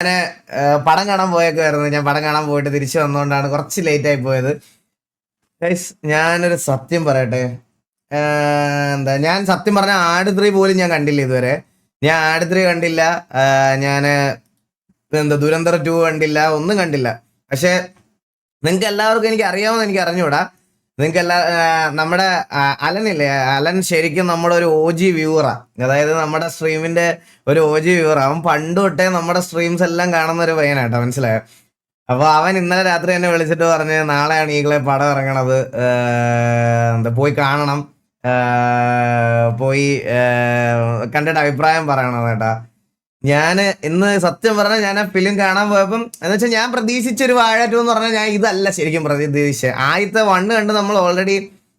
ഞാന് പടം കാണാൻ പോയേക്കുമായിരുന്നു. ഞാൻ പടം കാണാൻ പോയിട്ട് തിരിച്ചു വന്നുകൊണ്ടാണ് കുറച്ച് ലേറ്റ് ആയി പോയത്. ഗൈസ്, ഞാനൊരു സത്യം പറയട്ടെ. എന്താ, ഞാൻ സത്യം പറഞ്ഞ ആട് 3 പോലും ഞാൻ കണ്ടില്ല ഇതുവരെ. ഞാൻ ആട് 3 കണ്ടില്ല. ഞാന് എന്താ ദുരന്തർ 2 കണ്ടില്ല, ഒന്നും കണ്ടില്ല. പക്ഷെ നിങ്ങൾക്ക് എല്ലാവർക്കും എനിക്ക് അറിയാമെന്ന് എനിക്ക് അറിഞ്ഞൂടാ. നിങ്ങൾക്ക് നമ്മുടെ അലനില്ലേ, അലൻ ശരിക്കും നമ്മുടെ ഒരു OG വ്യൂവറാ. അതായത് നമ്മുടെ സ്ട്രീമിന്റെ ഒരു OG വ്യൂവറാ. അവൻ പണ്ട് തൊട്ടേ നമ്മുടെ സ്ട്രീംസ് എല്ലാം കാണുന്ന ഒരു പയ്യനാട്ടോ, മനസ്സിലായോ? അപ്പൊ അവൻ ഇന്നലെ രാത്രി എന്നെ വിളിച്ചിട്ട് പറഞ്ഞ് നാളെയാണ് ഈകളെ പടം ഇറങ്ങണത്, എന്താ പോയി കാണണം, പോയി കണ്ടിട്ട് അഭിപ്രായം പറയണം കേട്ടാ. ഞാന് ഇന്ന് സത്യം പറഞ്ഞാൽ ഞാൻ ആ ഫിലിം കാണാൻ പോയപ്പം എന്ന് വെച്ചാൽ ഞാൻ പ്രതീക്ഷിച്ചൊരു വാഴ 2 എന്ന് പറഞ്ഞാൽ ഞാൻ ഇതല്ല ശരിക്കും പ്രതീക്ഷിച്ചത്. ആദ്യത്തെ 1 കണ്ട് നമ്മൾ ഓൾറെഡി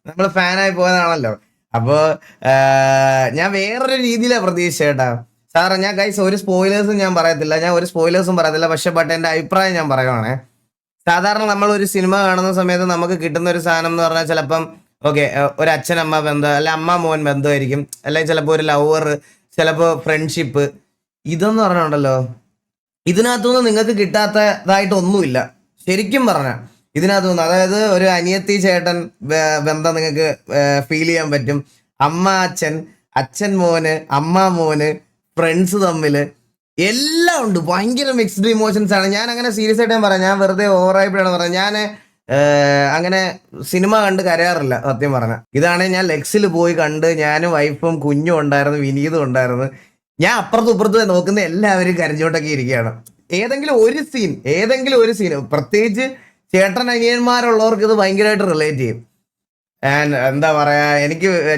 നമ്മൾ ഫാനായി പോയതാണല്ലോ. അപ്പോൾ ഞാൻ വേറൊരു രീതിയിലാണ് പ്രതീക്ഷിച്ചത് കേട്ടാ. സാറേ, ഞാൻ ഗൈസ് ഒരു സ്പോയിലേഴ്സും ഞാൻ പറയത്തില്ല, ഞാൻ ഒരു സ്പോയിലേഴ്സും പറയത്തില്ല. പക്ഷെ എൻ്റെ അഭിപ്രായം ഞാൻ പറയുവാണേ. സാധാരണ നമ്മൾ ഒരു സിനിമ കാണുന്ന സമയത്ത് നമുക്ക് കിട്ടുന്ന ഒരു സാധനം എന്ന് പറഞ്ഞാൽ ചിലപ്പം ഓക്കെ, ഒരു അച്ഛനമ്മ ബന്ധം, അല്ലെ അമ്മ മോൻ ബന്ധമായിരിക്കും, അല്ലെങ്കിൽ ചിലപ്പോൾ ഒരു ലവർ, ചിലപ്പോൾ ഫ്രണ്ട്ഷിപ്പ്. ഇതെന്ന് പറഞ്ഞുണ്ടല്ലോ, ഇതിനകത്തുനിന്ന് നിങ്ങൾക്ക് കിട്ടാത്തതായിട്ടൊന്നുമില്ല ശരിക്കും പറഞ്ഞ. ഇതിനകത്തുനിന്ന് അതായത് ഒരു അനിയത്തി ചേട്ടൻ ബന്ധം നിങ്ങൾക്ക് ഫീൽ ചെയ്യാൻ പറ്റും. അമ്മ അച്ഛൻ, അച്ഛൻ മോന്, അമ്മ മോന്, ഫ്രണ്ട്സ് തമ്മിൽ എല്ലാം ഉണ്ട്. ഭയങ്കര മിക്സ്ഡ് ഇമോഷൻസ് ആണ്. ഞാൻ അങ്ങനെ സീരിയസ് ആയിട്ട് ഞാൻ പറയാം, ഞാൻ വെറുതെ ഓവറായിപ്പോഴാണ് പറയാം. ഞാൻ അങ്ങനെ സിനിമ കണ്ട് കരയാറില്ല സത്യം പറഞ്ഞ. ഇതാണെങ്കിൽ ഞാൻ ലെക്സിൽ പോയി കണ്ട്, ഞാനും വൈഫും കുഞ്ഞും ഉണ്ടായിരുന്നു, വിനീതും ഉണ്ടായിരുന്നു. ഞാൻ അപ്പുറത്തും ഇപ്പുറത്തും നോക്കുന്ന എല്ലാവരും കരഞ്ഞോട്ടൊക്കെ ഇരിക്കുകയാണ്. ഏതെങ്കിലും ഒരു സീൻ പ്രത്യേകിച്ച് ചേട്ടൻ അനിയന്മാരുള്ളവർക്ക് ഇത് ഭയങ്കരമായിട്ട് റിലേറ്റ് ചെയ്യും. ആൻഡ് എന്താ പറയാ,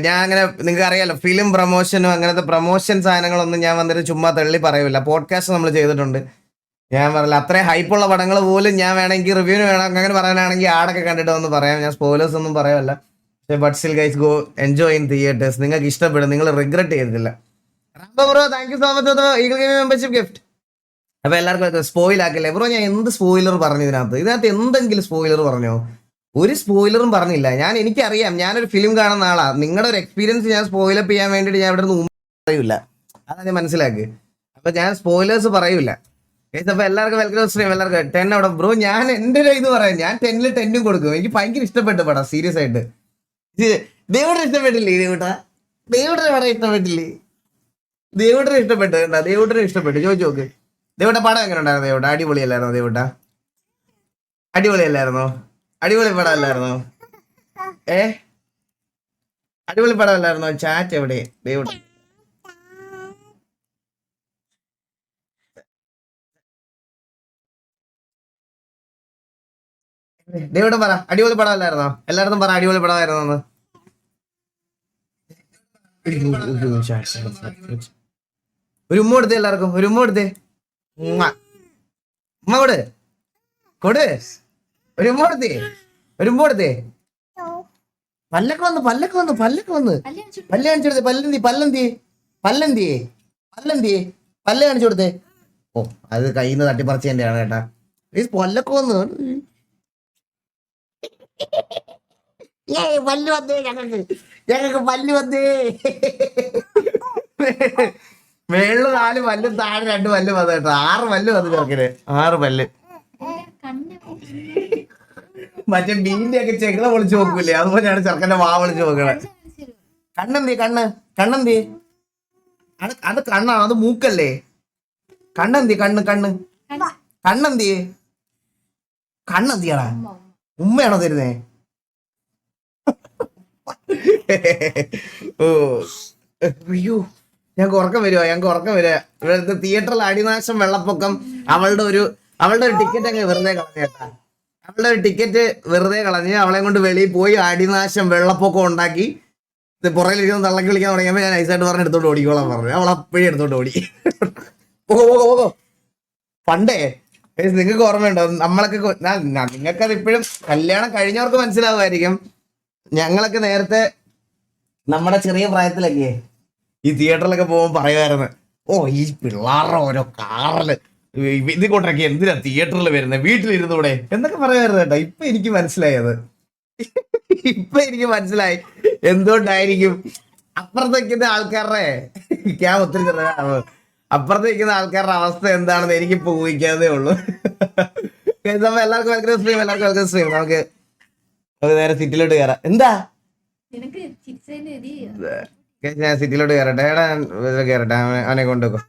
ഞാൻ അങ്ങനെ നിങ്ങൾക്ക് അറിയാലോ, ഫിലിം പ്രൊമോഷനും അങ്ങനത്തെ പ്രൊമോഷൻ സാധനങ്ങളൊന്നും ഞാൻ വന്നിട്ട് ചുമ്മാ തള്ളി പറയൂല. പോഡ്കാസ്റ്റ് നമ്മൾ ചെയ്തിട്ടുണ്ട്. ഞാൻ പറയില്ല, അത്രയും ഹൈപ്പുള്ള പടങ്ങൾ പോലും ഞാൻ വേണമെങ്കിൽ റിവ്യൂവിന് വേണം അങ്ങനെ പറയാനാണെങ്കിൽ ആടൊക്കെ കണ്ടിട്ട് വന്ന് പറയാം. ഞാൻ സ്പോയിലേഴ്സ് ഒന്നും പറയല്ല. But still guys, go enjoy in theatres. നിങ്ങൾക്ക് ഇഷ്ടപ്പെടും, നിങ്ങൾ റിഗ്രറ്റ് ചെയ്തിട്ടില്ല. Bro, thank you so much eagle gaming membership gift. അപ്പൊ എല്ലാവർക്കും സ്പോയിൽ ആക്കില്ലേ ബ്രോ? ഞാൻ എന്ത് സ്പോയിലർ പറഞ്ഞു ഇതിനകത്ത് എന്തെങ്കിലും സ്പോയിലർ പറഞ്ഞോ? ഒരു സ്പോയിലറും പറഞ്ഞില്ല. എനിക്കറിയാം, ഞാനൊരു ഫിലിം കാണുന്ന ആളാ. നിങ്ങളുടെ ഒരു എക്സ്പീരിയൻസ് ഞാൻ സ്പോയിലപ്പ് ചെയ്യാൻ വേണ്ടിയിട്ട് ഞാൻ ഇവിടെ നിന്ന് പറയൂല. അതാ ഞാൻ മനസ്സിലാക്കി. അപ്പൊ ഞാൻ സ്പോയിലേഴ്സ് പറയൂല. അപ്പൊ എല്ലാവർക്കും വെൽക്കം സ്ട്രീം. എല്ലാവർക്കും 10 അവിടെ ബ്രോ. ഞാൻ എന്റെ ഒരു ഇത് പറയാം, ഞാൻ 10ൽ 10ഉം കൊടുക്കും. എനിക്ക് ഭയങ്കര ഇഷ്ടപ്പെട്ടു പടം, സീരിയസ് ആയിട്ട്. ദേവൂടെ ഇഷ്ടപ്പെട്ടില്ലേ? ദേവൂടെ പടം ഇഷ്ടപ്പെട്ടില്ലേ? ദേവൂട്ടനെ ഇഷ്ടപ്പെട്ടു കേട്ടാ, ദേവൂട്ടനെ ഇഷ്ടപ്പെട്ടു. ചോദിച്ചു നോക്ക്, ദേവൂട്ട പടം എങ്ങനെ ഉണ്ടായിരുന്നു? ദേവൂട്ട അടിപൊളിയല്ലായിരുന്നോ? ദേവൂട്ട അടിപൊളിയല്ലായിരുന്നോ? അടിപൊളി പടം അല്ലായിരുന്നോ? അടിപൊളി പടം അല്ലായിരുന്നോ? ചാറ്റ് എവിടെ? ദേവൂട്ട ദേവൂട്ട പറ, അടിപൊളി പടം അല്ലായിരുന്നോ? എല്ലായിടത്തും പറ അടിപൊളി പടമായിരുന്നോ? ഒരു ഉമ്മ കൊടുത്തേ, എല്ലാവർക്കും ഒരു ഉമ്മ കൊടുത്തേ. ഉമ്മ കൊടു കൊടു ഒരു ഉമ്മ കൊടുത്തേ, ഒരു ഉമ്മ കൊടുത്തേ. പല്ലൊക്കെ വന്ന് പല്ല് കാണിച്ചു കൊടുത്തേ. പല്ല് കാണിച്ചു കൊടുത്തേ. ഓ, അത് കയ്യിൽ നിന്ന് തട്ടിപ്പറിച്ച് തന്നെയാണ് കേട്ടാ. പല്ലൊക്കെ വന്ന് പല്ല് വന്നേ, ഞങ്ങൾക്ക് പല്ല് വന്നേ. മേളില് 4 പല്ലും താഴെ 2 പല്ലും വന്നു കേട്ടോ. 6 പല്ല് വന്നു ചെറുക്കിന്, 6 പല്ല്. മറ്റേ മീനിന്റെ ഒക്കെ ചെകിള പൊളിച്ചു നോക്കൂലേ, അതുപോലെയാണ് ചെറുക്കന്റെ വാ പൊളിച്ചു നോക്കണേ. കണ്ണെന്തി അത് കണ്ണാണ്, അത് മൂക്കല്ലേ? കണ്ണെന്തിയാടാ? ഉമ്മയാണോ തരുന്നേ? ഓ അയ്യോ, ഞങ്ങൾക്ക് ഉറക്കം വരുവാ. ഇവിടുത്തെ തിയേറ്ററിൽ അടിനാശം, വെള്ളപ്പൊക്കം. അവളുടെ ഒരു ടിക്കറ്റ് അങ്ങ് വെറുതെ കളഞ്ഞേട്ടാ. അവളെ കൊണ്ട് വെളിയിൽ പോയി അടിനാശം വെള്ളപ്പൊക്കം ഉണ്ടാക്കി പുറകിലിരിക്കുന്ന തള്ളക്കി വിളിക്കാൻ തുടങ്ങിയപ്പോ ഞാൻ ഐസായിട്ട് പറഞ്ഞ് എടുത്തോണ്ട് ഓടിക്കോളാൻ പറഞ്ഞു. അവൾ അപ്പോഴേ എടുത്തോണ്ട് ഓടി. പോകോ. പണ്ടേ നിങ്ങൾക്ക് ഓർമ്മയുണ്ടോ, നമ്മളൊക്കെ നിങ്ങൾക്കത് ഇപ്പോഴും കല്യാണം കഴിഞ്ഞവർക്ക് മനസ്സിലാവുമായിരിക്കും. ഞങ്ങളൊക്കെ നേരത്തെ നമ്മുടെ ചെറിയ പ്രായത്തിലൊക്കെ ഈ തിയേറ്ററിലൊക്കെ പോകുമ്പോൾ പറയുമായിരുന്നു, ഓ ഈ പിള്ളേരുടെ ഓരോ കാറില് ഇത് കൊണ്ടൊക്കെ എന്തിനാ തിയേറ്ററിൽ വരുന്നത്, വീട്ടിലിരുന്നൂടെ എന്നൊക്കെ പറയുമായിരുന്നു കേട്ടോ. ഇപ്പൊ എനിക്ക് മനസ്സിലായി എന്തുകൊണ്ടായിരിക്കും. അപ്പുറത്തേക്കുന്ന ആൾക്കാരുടെ ക്യാ ഒത്തിരി ചെറുതാണ്. അപ്പുറത്ത് നിൽക്കുന്ന ആൾക്കാരുടെ അവസ്ഥ എന്താണെന്ന് എനിക്ക് ഇപ്പൊ ഊഹിക്കാതെ ഉള്ളൂ. അപ്പൊ എല്ലാവർക്കും വെൽക്കം സ്ട്രീം, എല്ലാവർക്കും വെൽക്കം സ്ട്രീം. നമുക്ക് നേരെ സിറ്റിയിലോട്ട് കയറാം. എന്താ ഞാൻ സിറ്റിയിലോട്ട് കയറട്ടെ, കയറട്ടെ, അവനെ കൊണ്ടുപോകും.